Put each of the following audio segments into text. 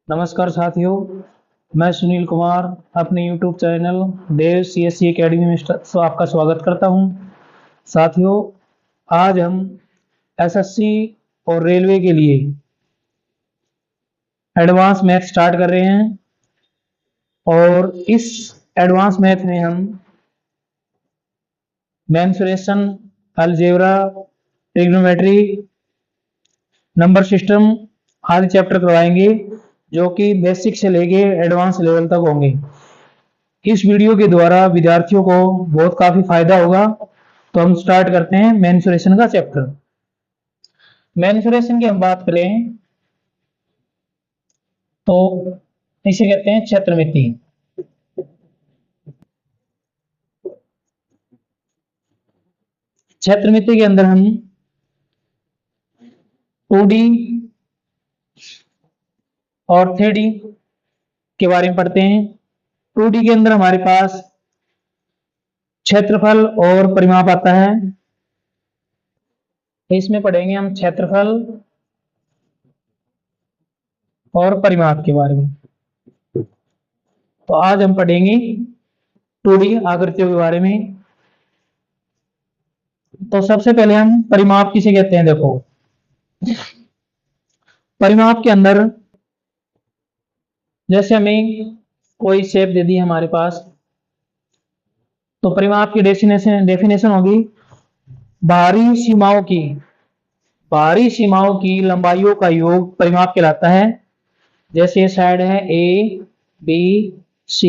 नमस्कार साथियों, मैं सुनील कुमार अपने YouTube चैनल देव CSC एकेडमी में आपका स्वागत करता हूं। साथियों, आज हम SSC और रेलवे के लिए एडवांस मैथ स्टार्ट कर रहे हैं और इस एडवांस मैथ में हम mensuration, algebra, trigonometry, number system आदि चैप्टर करवाएंगे जो कि बेसिक से लेके एडवांस लेवल तक होंगे। इस वीडियो के द्वारा विद्यार्थियों को बहुत काफी फायदा होगा। तो हम स्टार्ट करते हैं मेंसुरेशन का चैप्टर। मेंसुरेशन की हम बात करें तो इसे कहते हैं क्षेत्रमिति। क्षेत्रमिति के अंदर हम 2D और 3D के बारे में पढ़ते हैं। 2D के अंदर हमारे पास क्षेत्रफल और परिमाप आता है। इसमें पढ़ेंगे हम क्षेत्रफल और परिमाप के बारे में। तो आज हम पढ़ेंगे 2D आकृतियों के बारे में। तो सबसे पहले हम परिमाप किसे कहते हैं। देखो, परिमाप के अंदर जैसे हमें कोई शेप दे दी हमारे पास, तो परिमाप की डेफिनेशन होगी बाहरी सीमाओं की लंबाइयों का योग परिमाप कहलाता है। जैसे साइड है A, B, C,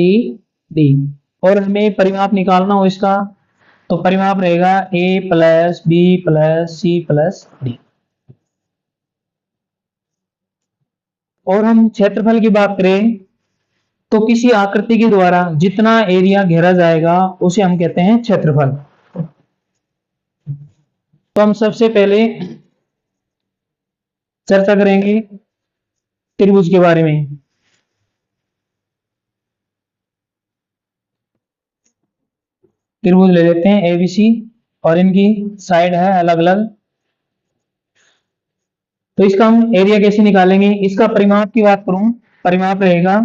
D और हमें परिमाप निकालना हो इसका, तो परिमाप रहेगा A plus B plus C plus D। और हम क्षेत्रफल की बात करें तो किसी आकृति के द्वारा जितना एरिया घेरा जाएगा उसे हम कहते हैं क्षेत्रफल। तो हम सबसे पहले चर्चा करेंगे त्रिभुज के बारे में। त्रिभुज ले लेते हैं ABC और इनकी साइड है अलग अलग। तो इसका हम एरिया कैसे निकालेंगे। इसका परिमाप की बात करूं, परिमाप रहेगा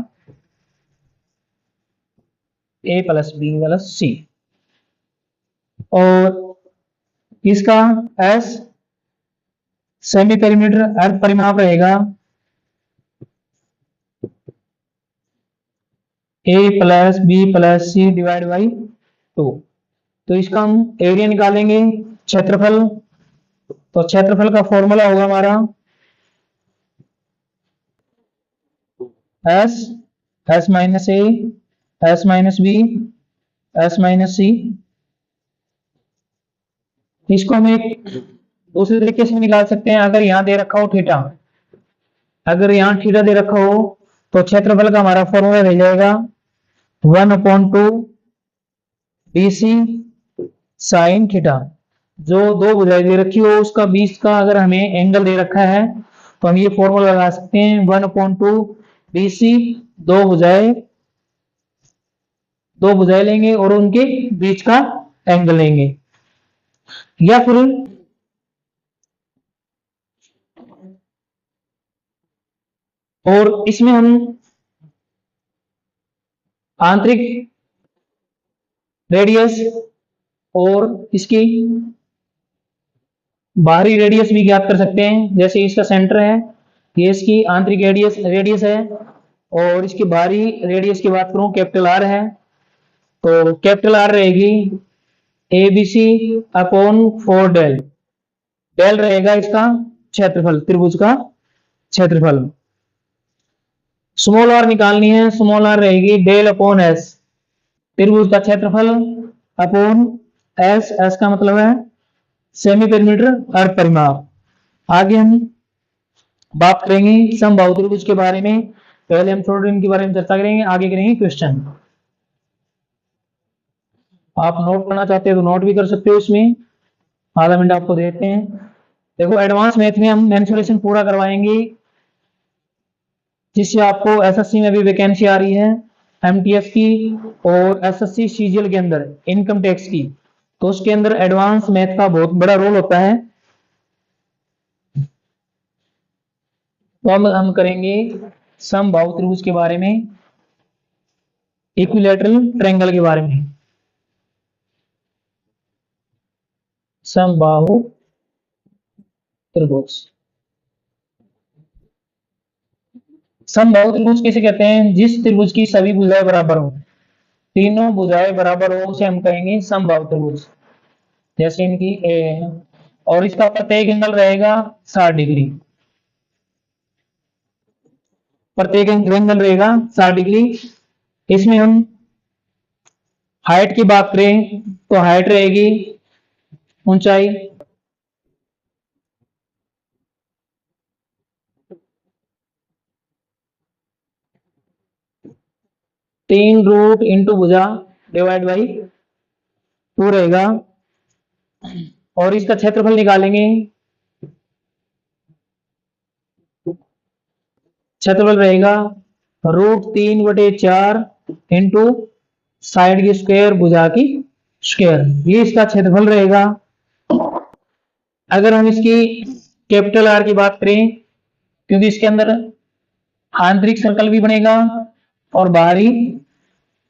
A plus B plus C और इसका S सेमी पेरीमीटर अर्थ परिमाप रहेगा A plus B plus C divide by 2। तो इसका हम एरिया निकालेंगे क्षेत्रफल। तो क्षेत्रफल का फॉर्मूला होगा हमारा S minus A, S minus B, S minus C। इसको हम एक दूसरे तरीके से निकाल सकते हैं। अगर यहां दे रखा हो थीटा, अगर यहां थीटा दे रखा हो तो क्षेत्रफल का हमारा फॉर्मूला रह जाएगा 1/2 BC साइन थीटा। जो दो भुजाएं दे रखी हो उसका बीच का अगर हमें एंगल दे रखा है तो हम ये फॉर्मूला लगा सकते हैं 1/2 BC। दो भुजाएं लेंगे और उनके बीच का एंगल लेंगे। या फिर और इसमें हम आंतरिक रेडियस और इसकी बाहरी रेडियस भी ज्ञात कर सकते हैं। जैसे इसका सेंटर है, ये इसकी आंतरिक रेडियस है और इसकी बाहरी रेडियस की बात करूं कैपिटल R है, तो कैपिटल R रहेगी ABC अपॉन 4 डेल। डेल रहेगा इसका क्षेत्रफल, त्रिभुज का क्षेत्रफल। स्मॉल r निकालनी है, स्मॉल r रहेगी डेल अपॉन S, त्रिभुज का क्षेत्रफल अपॉन S का मतलब है सेमी पेरीमीटर अर्थ परिमाप। आगे हम बात करेंगे समबाहु त्रिभुज के बारे में। पहले हम थोड़ी इनके बारे में चर्चा करेंगे, आगे करेंगे क्वेश्चन। आप नोट करना चाहते हो तो नोट भी कर सकते हो, इसमें आधा मिनट आपको देते हैं। देखो, एडवांस मैथ में हम मेंसुरेशन पूरा करवाएंगे जिससे आपको एसएससी में भी वैकेंसी आ रही है एमटीएस की और एसएससी सीजीएल के अंदर इनकम टैक्स की, तो उसके अंदर एडवांस मैथ का बहुत बड़ा रोल होता है। तो हम करेंगे समबाहु त्रिभुज के बारे में, इक्विलैटरल ट्रायंगल के बारे में। समबाहु त्रिभुज, समबाहु त्रिभुज किसे कहते हैं? जिस त्रिभुज की सभी भुजाएं बराबर हो, तीनों भुजाएं बराबर हो उसे हम कहेंगे समबाहु त्रिभुज। जैसे इनकी ए है और इसका प्रत्येक एंगल रहेगा 60 डिग्री, प्रत्येक एंगल रहेगा 60 डिग्री। इसमें हम हाइट की बात करें तो हाइट रहेगी ऊंचाई, तीन रूट इंटू भुजा डिवाइड बाई 2 रहेगा। और इसका क्षेत्रफल निकालेंगे, क्षेत्रफल रहेगा √3/4 इंटू साइड की स्क्वायर भुजा की स्क्वायर, ये इसका क्षेत्रफल रहेगा। अगर हम इसकी कैपिटल आर की बात करें, क्योंकि इसके अंदर आंतरिक सर्कल भी बनेगा और बाहरी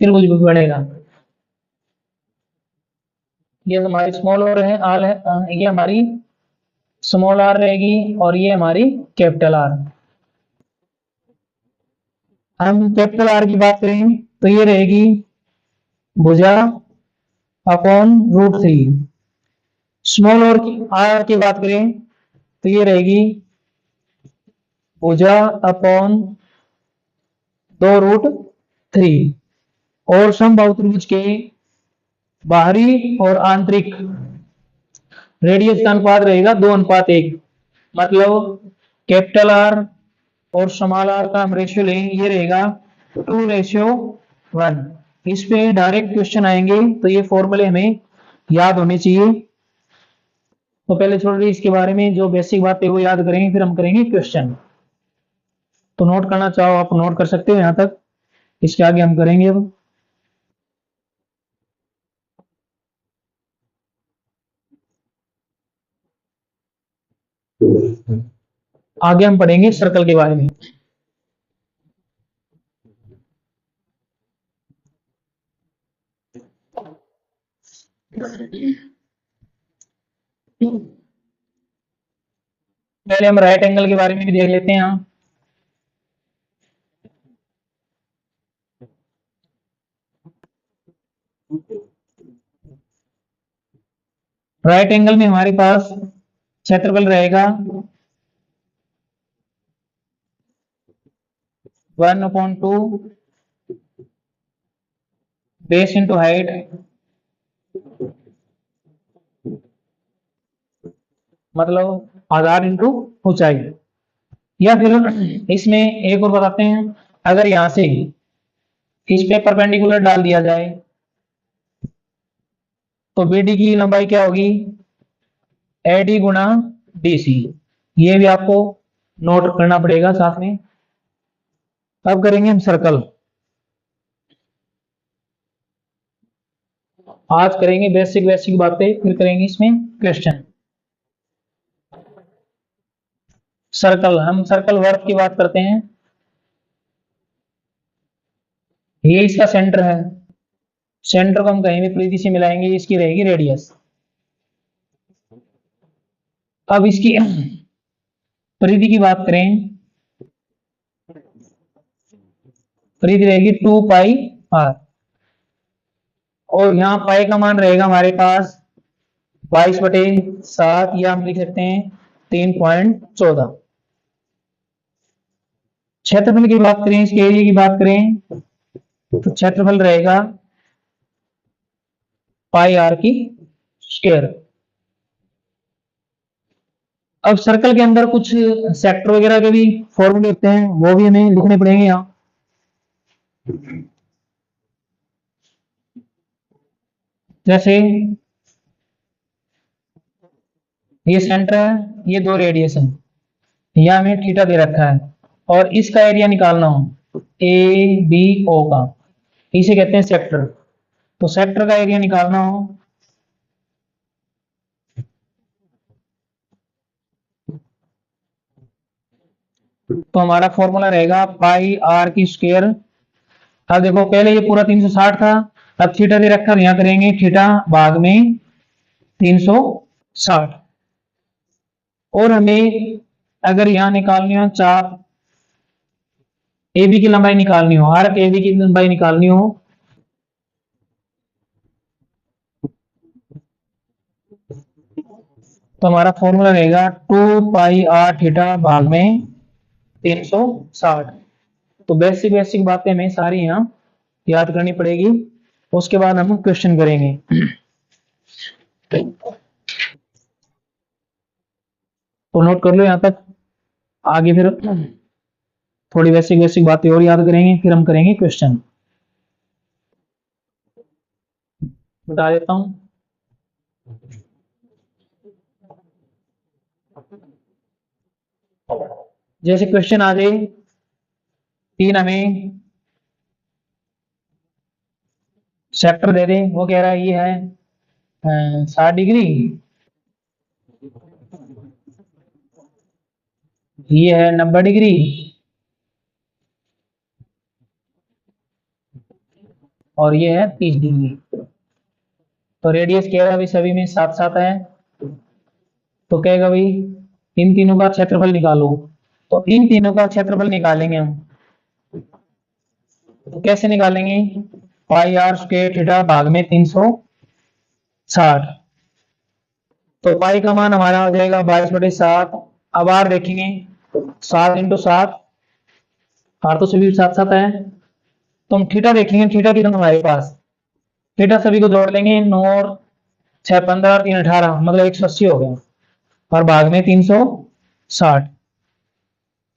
त्रिभुज भी बनेगा। ये हमारी स्मॉल आर है, आर है, ये हमारी स्मॉल आर रहेगी और ये हमारी कैपिटल आर। हम कैपिटल आर की बात करें तो ये रहेगी भुजा अपॉन √3। स्मॉल आर की बात करें तो ये रहेगी भुजा अपॉन 2√3। और समबाहु त्रिभुज के बाहरी और आंतरिक रेडियस का अनुपात रहेगा 2:1। मतलब कैपिटल आर और स्मॉल आर का हम रेशियो लें, ये रहेगा 2:1। इस पे डायरेक्ट क्वेश्चन आएंगे तो ये फॉर्मूले हमें याद होने चाहिए। तो पहले थोड़ी इसके बारे में जो बेसिक बात है वो याद करेंगे, फिर हम करेंगे क्वेश्चन। तो नोट करना चाहो आप नोट कर सकते हो यहाँ तक, इसके आगे हम करेंगे। अब आगे हम पढ़ेंगे सर्कल के बारे में। पहले हम राइट एंगल के बारे में भी देख लेते हैं। राइट एंगल में हमारे पास क्षेत्रफल रहेगा 1/2 बेस इंटू हाइट, मतलब आधार इंटू ऊंचाई। या फिर इसमें एक और बताते हैं, अगर यहां से इस पे परपेंडिकुलर डाल दिया जाए तो बीडी की लंबाई क्या होगी? एडी गुणा डीसी। ये भी आपको नोट करना पड़ेगा साथ में। अब करेंगे हम सर्कल। आज करेंगे बेसिक बेसिक बातें, फिर करेंगे इसमें क्वेश्चन। सर्कल, हम सर्कल वर्क की बात करते हैं। ये इसका सेंटर है, सेंटर को हम कहीं भी परिधि से मिलाएंगे, इसकी रहेगी रेडियस। अब इसकी परिधि की बात करें, परिधि रहेगी 2πr और यहाँ पाई का मान रहेगा हमारे पास 22/7 या हम लिख सकते हैं 3.14। क्षेत्रफल की बात करें, इसके एरिया की बात करें तो क्षेत्रफल रहेगा πr की स्क्वायर। अब सर्कल के अंदर कुछ सेक्टर वगैरह के भी फॉर्मूले होते हैं, वो भी हमें लिखने पड़ेंगे यहाँ। जैसे ये सेंटर है, ये दो रेडियस है, यह हमें थीटा दे रखा है और इसका एरिया निकालना हो ए बी ओ का, इसे कहते हैं सेक्टर। तो सेक्टर का एरिया निकालना हो तो हमारा फॉर्मूला रहेगा पाई आर की स्क्वायर। अब देखो पहले ये पूरा 360 था, अब थीटा दे रखा, यहाँ करेंगे थीटा भाग में 360। और हमें अगर यहाँ निकालनी हो चाप ए बी की लंबाई निकालनी हो, आर्क ए बी की लंबाई निकालनी हो, तो हमारा फॉर्मूला रहेगा 2 पाई आर थीटा भाग में 360। तो बेसिक बेसिक बातें हमें सारी यहाँ याद करनी पड़ेगी, उसके बाद हम क्वेश्चन करेंगे। तो नोट कर लो यहाँ तक, आगे फिर थोड़ी बेसिक बेसिक बातें और याद करेंगे, फिर हम करेंगे क्वेश्चन। बता देता हूँ। जैसे क्वेश्चन आ जाए 3, हमें सेक्टर दे दें, वो कह रहा है ये है 60 डिग्री, ये है 90 डिग्री, और ये है 30 डिग्री। तो रेडियस कह रहा है भाई सभी में साथ साथ है, तो कहेगा भाई इन तीनों का क्षेत्रफल निकालो। तो इन तीनों का क्षेत्रफल निकालेंगे हम, तो कैसे निकालेंगे? पाई आर स्क्वायर थीटा भाग में 360। तो पाई का मान हमारा हो जाएगा 22/7। अब आर देखेंगे, 7 × 7, आर तो सभी साथ साथ है। तो हम थीटा देखेंगे, थीटा कितना हमारे पास, थीटा सभी को जोड़ लेंगे, 9 और 6 15 और 3 18, मतलब 180 हो गया, और भाग में 360।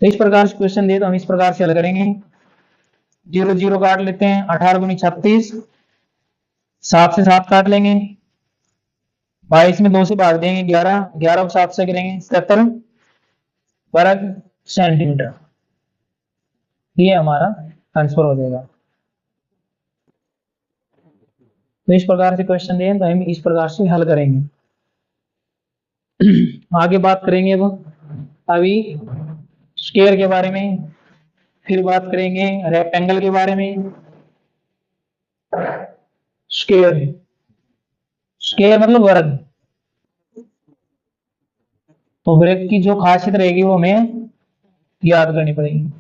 तो इस प्रकार से क्वेश्चन दिए तो हम इस प्रकार से हल करेंगे। 0 0 काट लेते हैं, 18 × 36, 7 से 7 काट लेंगे, 22 में 2 से भाग देंगे, 11 11 को 7 से करेंगे 77 वर्ग सेंटीमीटर। ये हमारा आंसर हो जाएगा। तो इस प्रकार से क्वेश्चन दिए तो हम इस प्रकार से हल करेंगे। आगे बात करेंगे अब अभी स्क्वायर के बारे में, फिर बात करेंगे रेक्टेंगल के बारे में। स्क्वायर, स्क्वायर मतलब वर्ग। तो वर्ग की जो खासियत रहेगी वो हमें याद करनी पड़ेगी।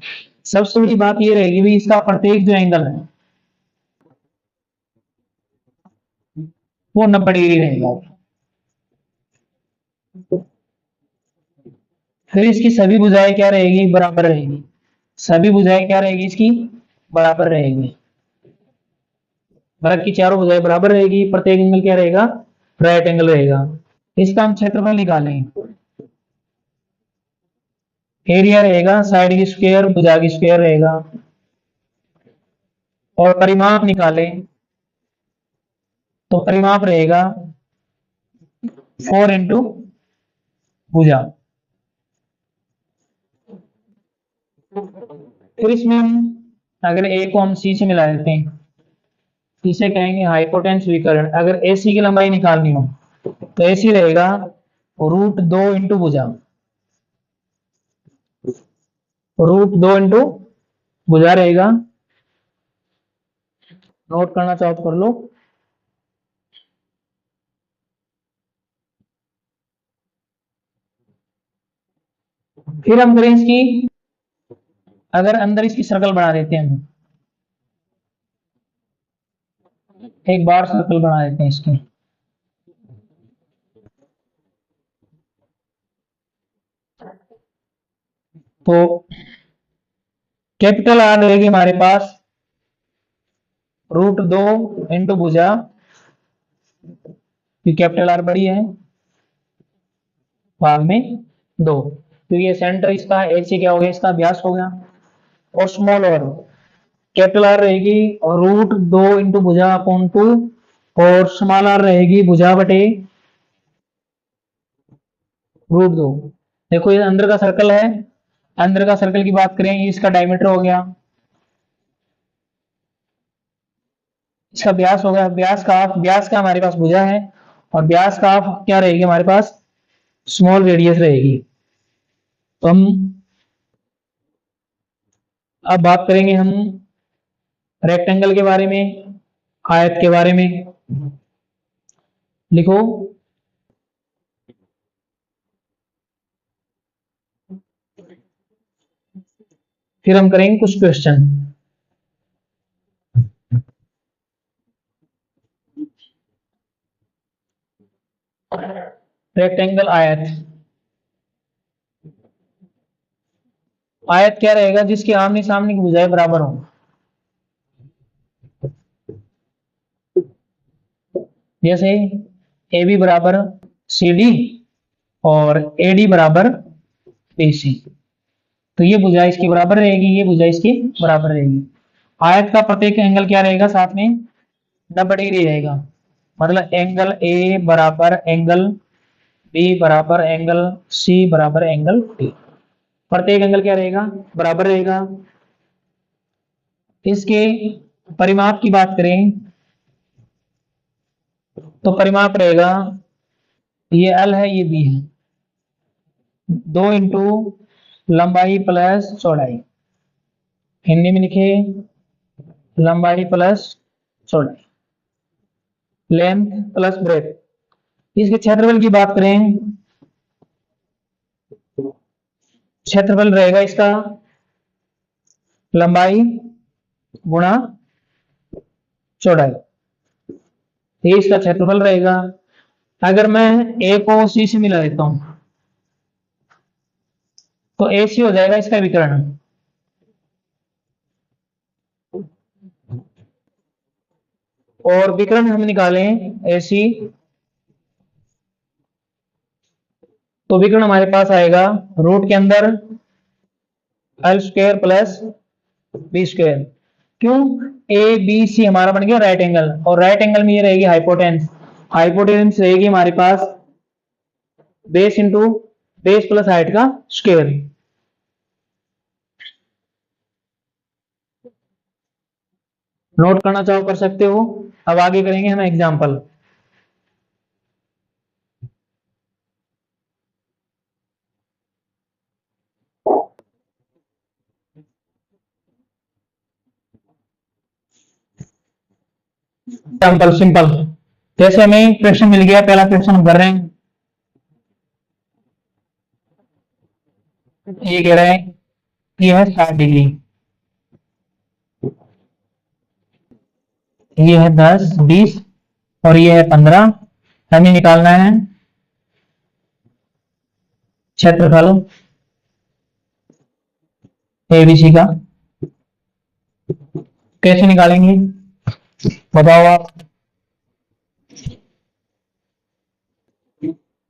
सबसे बड़ी बात ये रहेगी भी इसका प्रत्येक जो एंगल है वो 90 डिग्री रहेगा। फिर इसकी सभी भुजाएं क्या रहेगी? बराबर रहेगी। सभी भुजाएं क्या रहेगी इसकी? बराबर रहेगी। वर्ग की चारों भुजाएं बराबर रहेगी, प्रत्येक एंगल क्या रहेगा? राइट एंगल रहेगा। इसका हम क्षेत्रफल निकालेंगे, एरिया रहेगा साइड की स्क्वायर भुजा की स्क्वायर रहेगा, और परिमाप निकालें तो परिमाप रहेगा 4 × भुजा। फिर इसमें हम अगर ए को हम सी से मिला देते हैं, इसे कहेंगे हाइपोटेन्स विकर्ण। अगर एसी की लंबाई निकालनी हो तो एसी रहेगा √2 × भुजा, √2 × भुजा रहेगा। नोट करना चाहो तो कर लो। फिर हम करें इसकी, अगर अंदर इसकी सर्कल बना देते हैं, हम एक बार सर्कल बना देते हैं इसकी, तो कैपिटल आर रहेगी हमारे पास √2 × भुजा, कैपिटल आर बड़ी है, भाग में 2, तो ये सेंटर इसका एच से क्या हो गया? इसका व्यास हो गया। और स्मॉल आर, कैपिटल आर रहेगी और √2 × भुजा अपॉन 2, और स्मॉल आर रहेगी भुजा बटे √2। देखो ये अंदर का सर्कल है, अंदर का सर्कल की बात करें, इसका डायमीटर हो गया, इसका व्यास हो गया, व्यास का हमारे पास भुजा है, और व्यास का क्या रहेगी हमारे पास? स्मॉल रेडियस रहेगी। तो हम अब बात करेंगे हम रेक्टेंगल के बारे में, आयत के बारे में। लिखो फिर हम करेंगे कुछ क्वेश्चन। रेक्टेंगल आयत, आयत क्या रहेगा? जिसके आमने सामने की भुजाएं बराबर हो। जैसे ए बी बराबर सी डी और ए डी बराबर बी सी, तो ये भुजा इसकी बराबर रहेगी, ये भुजा इसकी बराबर रहेगी। आयत का प्रत्येक एंगल क्या रहेगा? साथ में 90 डिग्री रहेगा। मतलब एंगल ए बराबर एंगल बी बराबर एंगल सी बराबर एंगल डी। प्रत्येक एंगल क्या रहेगा? बराबर रहेगा। इसके परिमाप की बात करें तो परिमाप रहेगा, ये एल है, ये बी है, 2 इंटू लंबाई प्लस चौड़ाई। हिंदी में लिखे लंबाई प्लस चौड़ाई, लेंथ प्लस ब्रेथ। इसके क्षेत्रफल की बात करें, क्षेत्रफल रहेगा इसका लंबाई गुणा चौड़ाई, ये इसका क्षेत्रफल रहेगा। अगर मैं ए को सी से मिला देता हूं तो ए सी हो जाएगा इसका विकर्ण। और विकर्ण हम निकालें ए सी, तो विकर्ण हमारे पास आएगा रूट के अंदर L square plus B square. क्यों? ए बी सी हमारा बन गया राइट एंगल, और राइट एंगल में ये रहेगी हाइपोटेन्स। हाइपोटेन्स रहेगी हमारे पास base into base plus height का स्क्वायर। नोट करना चाहो कर सकते हो। अब आगे करेंगे हम एग्जाम्पल। एग्जाम्पल सिंपल, जैसे हमें क्वेश्चन मिल गया, पहला क्वेश्चन हम कर रहे हैं। ये कह रहा है कि यह 60 डिग्री, ये है 10 20 और ये है 15। हमें निकालना है क्षेत्रफल एबीसी का। कैसे निकालेंगे बताओ आप?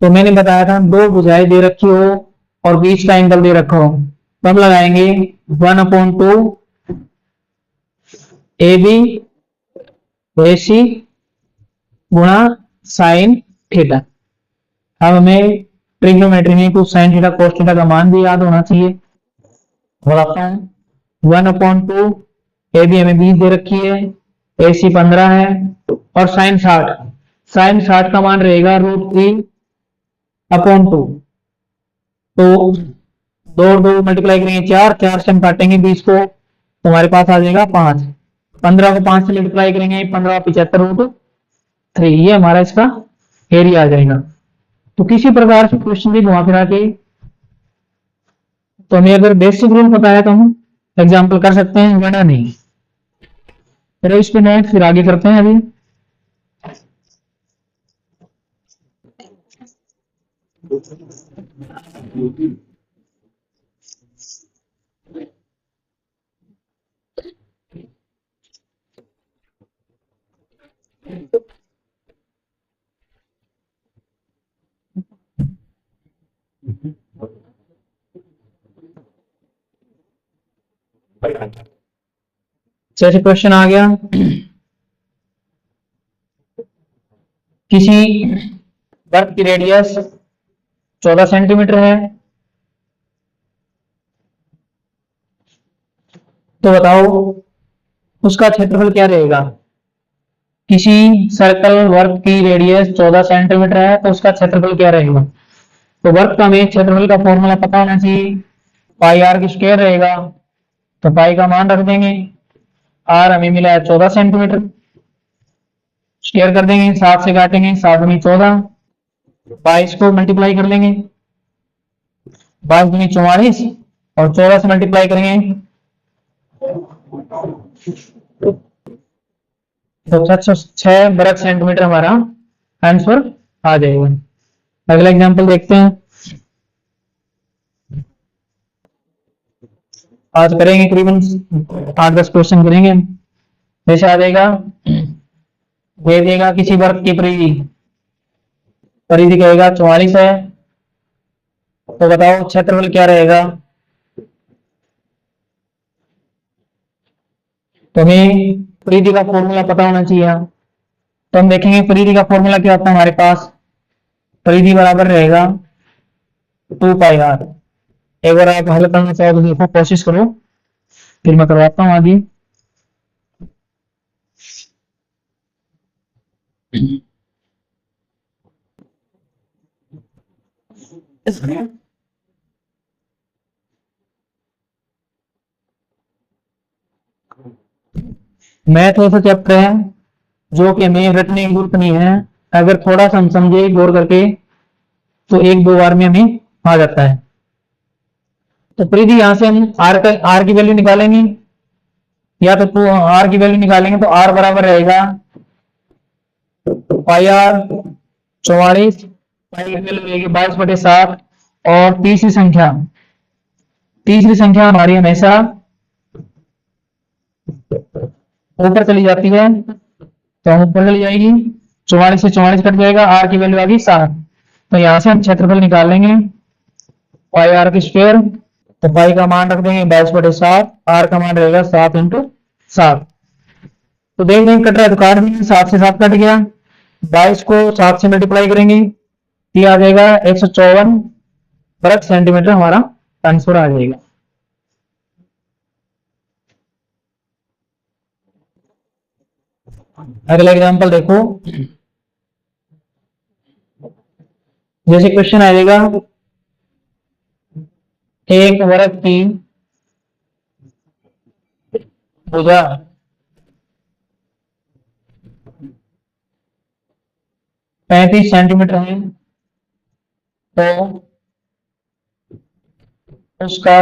तो मैंने बताया था दो भुजाएं दे रखी हो और बीच का एंगल दे रखा हो, तो हम लगाएंगे 1/2 ए बी ए सी गुणा साइन थीटा। अब हमें ट्रिग्नोमेट्री में कुछ साइन थीटा कोस थीटा का मान भी याद होना चाहिए। बताता हूं 1/2 ए बी हमें 20 दे रखी है, ए सी 15 है और साइन 60। साइन 60 का मान रहेगा √3/2। तो 2 और 2 मल्टीप्लाई करेंगे 4, 4 से हम काटेंगे 20 को, तो हमारे पास आ जाएगा 5। 15 को 5 से मल्टीप्लाई करेंगे 15 75√3, ये हमारा इसका एरिया आ जाएगा। तो किसी प्रकार से क्वेश्चन भी घुमा फिरा के, तो हमें अगर बेसिक रूल पता है तो हम एग्जाम्पल कर सकते हैं, वरना नहीं। फिर इस पे नेक्स्ट फिर आगे करते हैं। अभी जैसे क्वेश्चन आ गया, किसी वर्क की रेडियस 14 सेंटीमीटर है, तो बताओ उसका क्षेत्रफल क्या रहेगा? किसी सर्कल वर्क की रेडियस 14 सेंटीमीटर है तो उसका क्षेत्रफल क्या रहेगा? तो वर्क का हमें क्षेत्रफल का फॉर्मूला पता होना चाहिए, पाई आर की स्क्वायर रहेगा। तो पाई का मान रख देंगे, आर हमें मिला है 14 सेंटीमीटर, स्क्वायर कर देंगे, 7 से काटेंगे, 7 दूनी 14, 22 को मल्टीप्लाई कर लेंगे, 22 दूनी 44 और 14 से मल्टीप्लाई करेंगे तो 706 वर्ग सेंटीमीटर हमारा आंसर आ जाएगा। अगला एग्जांपल देखते हैं। आज करेंगे करीबन 8-10 क्वेश्चन करेंगे। जैसे आ जाएगा, दे देगा किसी वर्ग की परिधि, परिधि कहेगा 44 है, तो बताओ क्षेत्रफल क्या रहेगा। तो हमें परिधि का फॉर्मूला पता होना चाहिए। तो हम देखेंगे परिधि का फॉर्मूला क्या होता है हमारे पास। परिधि बराबर रहेगा 2πr। एक बार आप हल करना चाहो तो देखो, कोशिश करो, फिर मैं करवाता हूँ आगे। मैथ ऐसा चैप्टर है जो कि हमें रटने की जरूरत नहीं है। अगर थोड़ा सा हम समझे गौर करके तो 1-2 बार में हमें आ जाता है। तो परिधि यहां से हम आर की वैल्यू निकालेंगे, या तो आर की वैल्यू निकालेंगे तो आर बराबर रहेगा पाई आर 44, पाई की वैल्यू रहेगी 22/7। और तीसरी संख्या हमारी हमेशा ऊपर चली जाती है, तो हम ऊपर चली जाएगी, 44 से 44 कट जाएगा, आर की वैल्यू आ गई 7। तो यहां से हम क्षेत्रफल निकाल लेंगे पाई आर की स्क्वायर। तो पाई का मान रख देंगे 22/7, आर का मान रहेगा 7 × 7। तो देख देंगे कट रहा है तो काट देंगे, 7 से 7 कट गया, 22 को 7 से मल्टीप्लाई करेंगे, ये आ जाएगा 154 वर्ग सेंटीमीटर हमारा आंसर आ जाएगा। अगला एग्जांपल देखो। जैसे क्वेश्चन आ जाएगा, एक वर्ग की भुजा 35 सेंटीमीटर है, तो उसका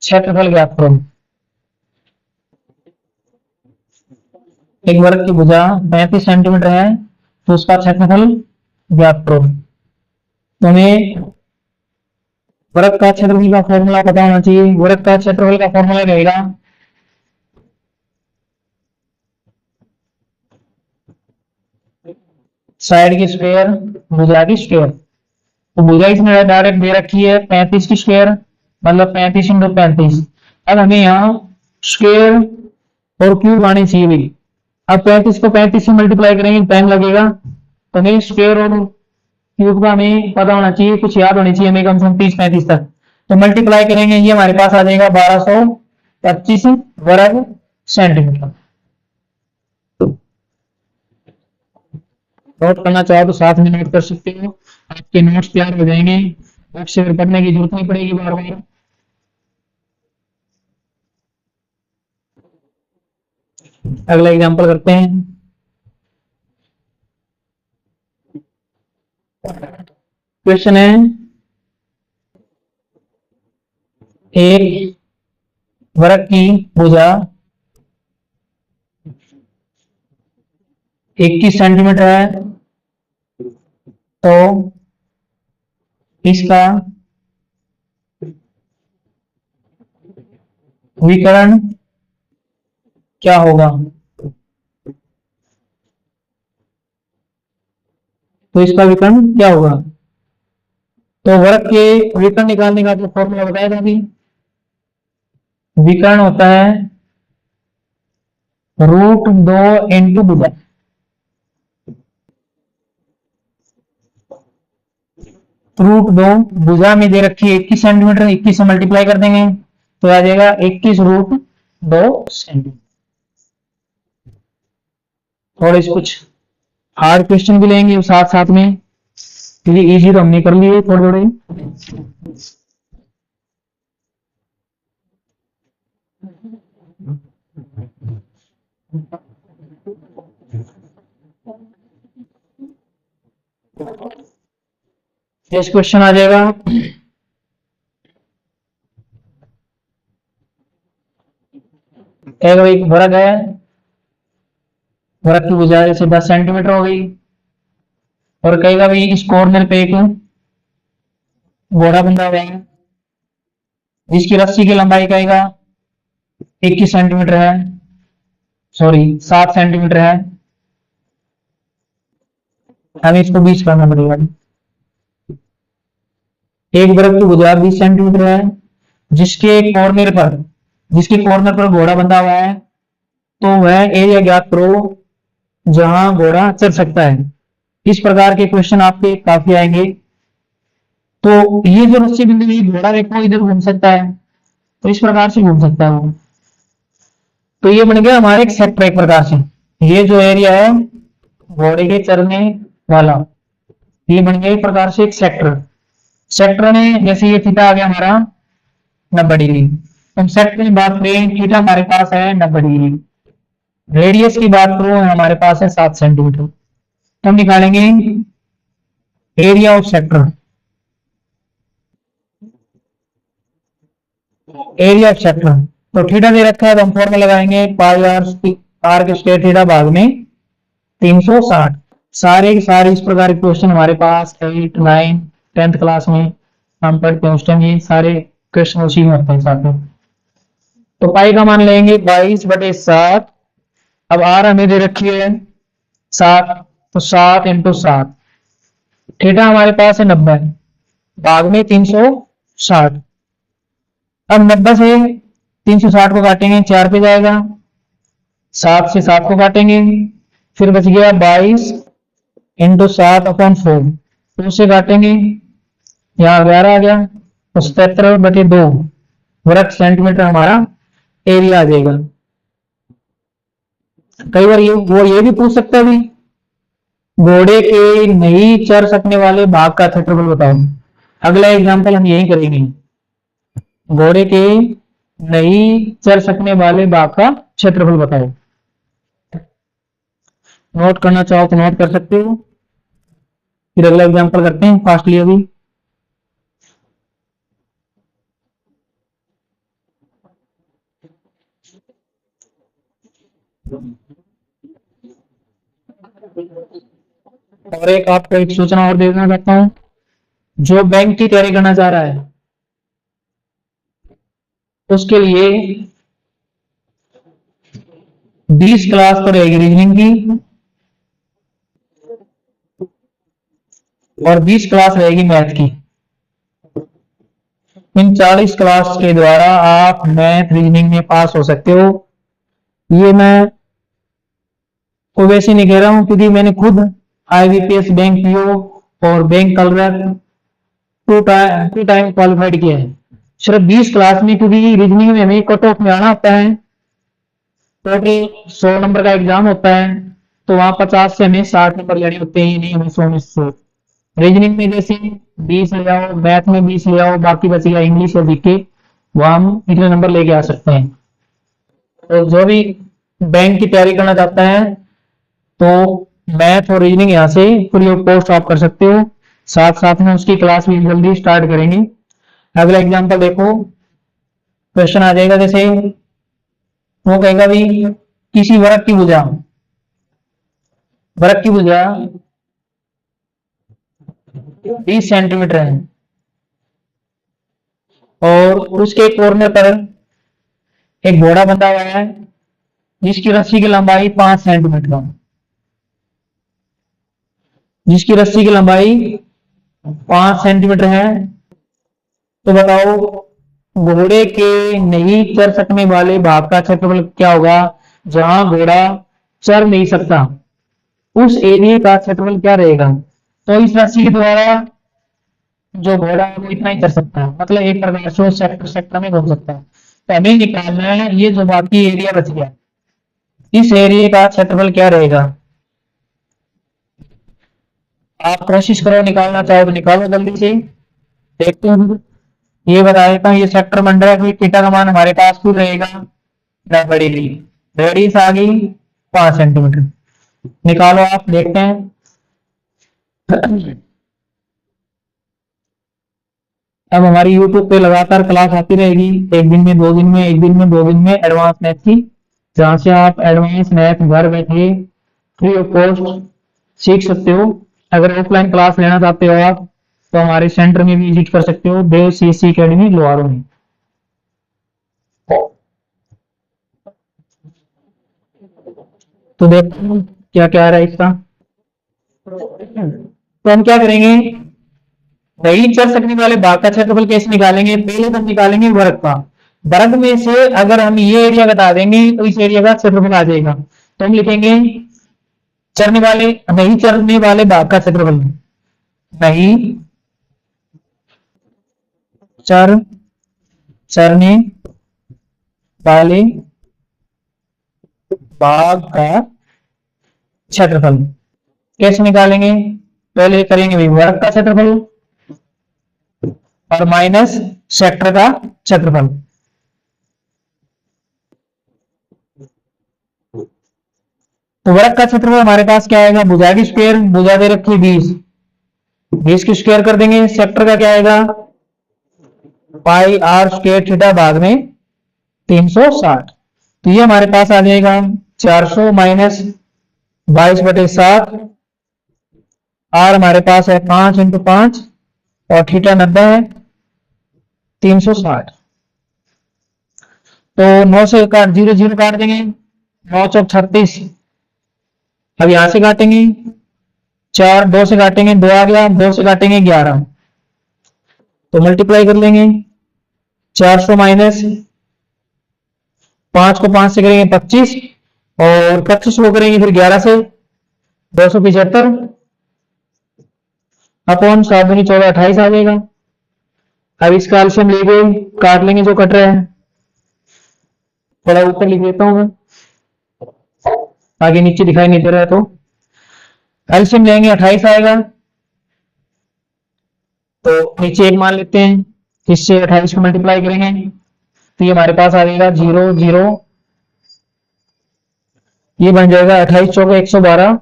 क्षेत्रफल ज्ञात करो। एक वर्ग की भुजा 35 सेंटीमीटर है, तो उसका क्षेत्रफल ज्ञात करो। तो हमें वर्ग का क्षेत्रफल का फॉर्मूला पता होना चाहिए। वर्ग का क्षेत्रफल का फॉर्मूला रहेगा साइड की स्क्वायर भुजा की स्क्वायर। तो भुजा इसने डायरेक्ट दे रखी है 35 की स्क्वायर, मतलब 35 × 35। अब हमें यहाँ स्क्वायर और क्यूब आनी चाहिए भाई। अब 35 को 35 से मल्टीप्लाई करेंगे, टाइम लगेगा, तो हमें स्क्वायर और क्यूब का हमें पता होना चाहिए, कुछ याद होनी चाहिए हमें कम से कम 30-35 तक। तो मल्टीप्लाई करेंगे, ये हमारे पास आ जाएगा 1225 वर्ग सेंटीमीटर। नोट करना चाहो तो साथ में नोट कर सकते हो, आपके नोट्स तैयार हो जाएंगे, आपसे फिर पढ़ने की जरूरत नहीं पड़ेगी बार बार। अगला एग्जांपल करते हैं। क्वेश्चन है, एक वर्ग की भुजा 21 सेंटीमीटर है, तो इसका विकर्ण क्या होगा। तो इसका विकर्ण क्या होगा। तो वर्ग के विकर्ण निकालने का जो फॉर्मूला बताया था अभी, विकर्ण होता है √2 × भुजा। √2 भुजा में दे रखी है 21 सेंटीमीटर, 21 से मल्टीप्लाई कर देंगे तो आ जाएगा 21√2 सेंटीमीटर। थोड़े कुछ हार्ड क्वेश्चन भी लेंगे साथ साथ में, क्योंकि इजी तो हमने कर लिए थोड़े थोड़े। नेक्स्ट क्वेश्चन आ जाएगा। कहेगा भाई वर्ग है, वर्ग की भुजा जैसे 10 सेंटीमीटर हो गई, और कहेगा भाई इस कॉर्नर पे एक घोड़ा बंधा हुआ है जिसकी रस्सी की लंबाई कहेगा 21 सेंटीमीटर है, सॉरी 7 सेंटीमीटर है। हमें इसको 20 करना पड़ेगा। एक वर्ग की भुजा 20 सेंटीमीटर है जिसके कॉर्नर पर घोड़ा बंधा हुआ है, तो वह एरिया ज्ञात करो जहां घोड़ा चल सकता है। इस प्रकार के क्वेश्चन आपके काफी आएंगे। तो ये जो रस्सी बिंदु है घोड़ा देखो इधर घूम सकता है, तो इस प्रकार से घूम सकता है वो। तो ये बन गया हमारे एक सेक्टर एक प्रकार से। ये जो एरिया है घोड़े के चलने वाला, ये बन गया एक प्रकार से एक सेक्टर। सेक्टर में जैसे ये थीटा आ गया हमारा 90 डिग्री। हम सेक्टर की बात करें, थीटा हमारे पास है 90 डिग्री। रेडियस की बात करो हमारे पास है 7 सेंटीमीटर। तो हम निकालेंगे area of sector. Area of sector तो थीटा दे रखा है तो हम फॉर्मूला लगाएंगे पाई आर के स्क्वायर थीटा भाग में 360। सारे के सारे इस प्रकार के क्वेश्चन हमारे पास 8, 9, 10th क्लास में हम पढ़ते हैं, उस टाइम ये सारे क्वेश्चन उसी में होते हैं साथ में। तो पाई का मान लेंगे 22/7। अब आर हमें दे रखी है 7, तो 7 × 7। थीटा हमारे पास है 90 भाग में 360। अब 90 से 360 को काटेंगे 4 पे जाएगा, 7 से 7 को काटेंगे, फिर बच गया 22 × 7/4। तो उससे काटेंगे, यहाँ 11 आ गया, तो 77/2 वर्ग सेंटीमीटर हमारा एरिया आ जाएगा। कई बार ये भी पूछ सकता है भी घोड़े के नहीं चढ़ सकने वाले भाग का क्षेत्रफल बताओ। अगला एग्जांपल हम यही करेंगे, घोड़े के नहीं चढ़ सकने वाले भाग का क्षेत्रफल बताओ। नोट करना चाहो तो नोट कर सकते हो, फिर अगला एग्जांपल करते हैं फास्टली अभी। और एक आपको एक सूचना और देना चाहता हूं, जो बैंक की तैयारी करना चाह रहा है उसके लिए 20 क्लास तो रहेगी रीजनिंग की और 20 क्लास रहेगी मैथ की। इन 40 क्लास के द्वारा आप मैथ रीजनिंग में पास हो सकते हो। ये मैं को वैसे नहीं कह रहा हूं क्योंकि मैंने खुद IBPS बैंक पीओ और बैंक क्लर्क 2 टाइम क्वालिफाइड किया है सिर्फ 20 क्लास में, क्योंकि रीजनिंग में हमें कट ऑफ में आना होता है। टोटल 100 नंबर का एग्जाम होता है, तो वहां 50 से हमें 60 नंबर लेने होते हैं, नहीं हमें 100 में 100। रीजनिंग में जैसे 20 ले आओ, मैथ में 20 ले आओ, बाकी बचेगा इंग्लिश और जीके, वहां हम इतने नंबर लेके आ सकते हैं। तो जो भी बैंक की तैयारी करना चाहता है तो मैथ और रीजनिंग यहाँ से फ्री ऑफ कॉस्ट आप कर सकते हो। साथ साथ में उसकी क्लास भी जल्दी स्टार्ट करेंगे। अगला एग्जांपल देखो, क्वेश्चन आ जाएगा जैसे वो कहेगा भी किसी वर्ग की भुजा 20 सेंटीमीटर है और उसके कॉर्नर पर एक घोड़ा बंधा हुआ है जिसकी रस्सी की लंबाई 5 सेंटीमीटर है, जिसकी रस्सी की लंबाई 5 सेंटीमीटर है। तो बताओ घोड़े के नहीं चढ़ सकने वाले भाग का क्षेत्रफल क्या होगा जहां घोड़ा चढ़ नहीं सकता, उस एरिया का क्षेत्रफल क्या रहेगा। तो इस राशि के द्वारा जो घोड़ा है वो इतना ही चढ़ सकता है, मतलब एक प्रकार से सेक्टर में घूम सकता है। तो हमें निकालना है ये जो बाकी एरिया बच गया, इस एरिया का क्षेत्रफल क्या रहेगा। आप कोशिश करो, निकालना चाहो तो निकालो जल्दी से। देखते हैं, ये बता देता हूँ, ये सेक्टर बन रहा है, थीटा का मान हमारे पास खुद रहेगा ना बड़ी ली, रेडियस आ गई 5 सेंटीमीटर। निकालो आप, देखते हैं। अब हमारी YouTube पे लगातार क्लास आती रहेगी, एक दिन में, 2 दिन में, एक दिन में, 2 दिन में, एडवांस मैथ की, जहां से आप एडवांस मैथ घर बैठे फ्री ऑफ कॉस्ट सीख सकते हो। अगर ऑफलाइन क्लास लेना चाहते हो आप, तो हमारे सेंटर में भी विजिट कर सकते हो, देव सीसी अकेडमी लोहारू में। तो देखते हैं क्या क्या है इसका। तो हम क्या करेंगे, नहीं चल सकने वाले भाग का क्षेत्रफल कैसे निकालेंगे। पहले तो हम निकालेंगे वर्ग का। वर्ग में से अगर हम ये एरिया घटा देंगे तो इस एरिया का क्षेत्रफल आ जाएगा। तो हम लिखेंगे चरने वाले, नहीं चरने वाले भाग का क्षेत्रफल, नहीं चरने वाले भाग का क्षेत्रफल कैसे निकालेंगे। पहले करेंगे वर्ग का क्षेत्रफल और माइनस सेक्टर का क्षेत्रफल। तो वर्ग का क्षेत्रफल हमारे पास क्या आएगा, भुजा की स्क्वायर, भुजा दे रखी 20 की स्क्वायर कर देंगे। सेक्टर का क्या आएगा, पाई आर स्क्वायर थीटा भाग में 360। तो ये हमारे पास आ जाएगा 400 माइनस 22/7। आर हमारे पास है 5 × 5 और थीटा 90 है, 360। तो 9 से काट 0 0 काट देंगे, 9 चौक 36। अब यहां से काटेंगे 4, 2 से काटेंगे 2 आ गया, 2 से काटेंगे 11। तो मल्टीप्लाई कर लेंगे, 400 माइनस 5 को 5 से करेंगे 25 और 25 को करेंगे फिर 11 से 275 अपॉन 7 दूनी 14 28 आ जाएगा। अब इसका एलसीएम लेंगे, काट लेंगे जो कट रहा है, थोड़ा ऊपर लिख देता हूं मैं, आगे नीचे दिखाई नहीं दे रहा है। तो एलसीएम लेंगे 28 आएगा, तो नीचे 1 मान लेते हैं, इससे 28 को मल्टीप्लाई करेंगे तो ये हमारे पास आ जाएगा 0 0, ये बन जाएगा 28 चौके 112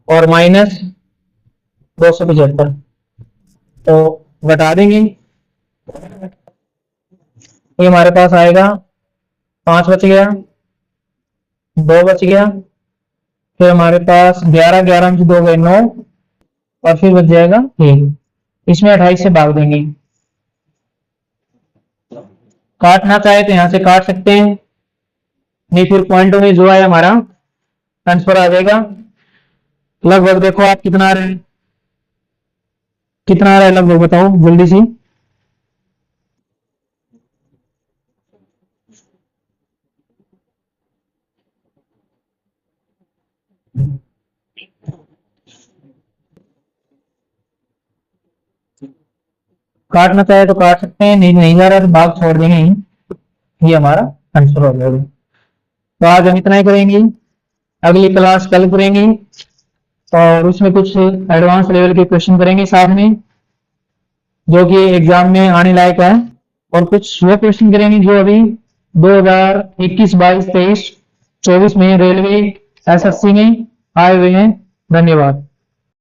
और माइनस 275। तो घटा देंगे, ये हमारे पास आएगा 5 बच गया, 2 बच गया, फिर हमारे पास 11 11 में 2 गए 9 और फिर बच जाएगा 1। इसमें 28 से भाग देंगे। काटना चाहे तो यहां से काट सकते हैं, नहीं फिर पॉइंटों में जो है हमारा आंसर आ जाएगा। लगभग देखो आप कितना आ रहा है, कितना आ रहा है लगभग बताओ जल्दी से। काटना चाहे तो काट सकते हैं, नहीं जा रहा तो भाग छोड़ देंगे, ये हमारा आंसर हो जाएगा। तो आज हम इतना ही करेंगे, अगली क्लास कल करेंगे और उसमें कुछ एडवांस लेवल के क्वेश्चन करेंगे साथ में, जो कि एग्जाम में आने लायक है, और कुछ वो क्वेश्चन करेंगे जो अभी 2021 22 23 24 में रेलवे एसएससी में आए हुए हैं। धन्यवाद।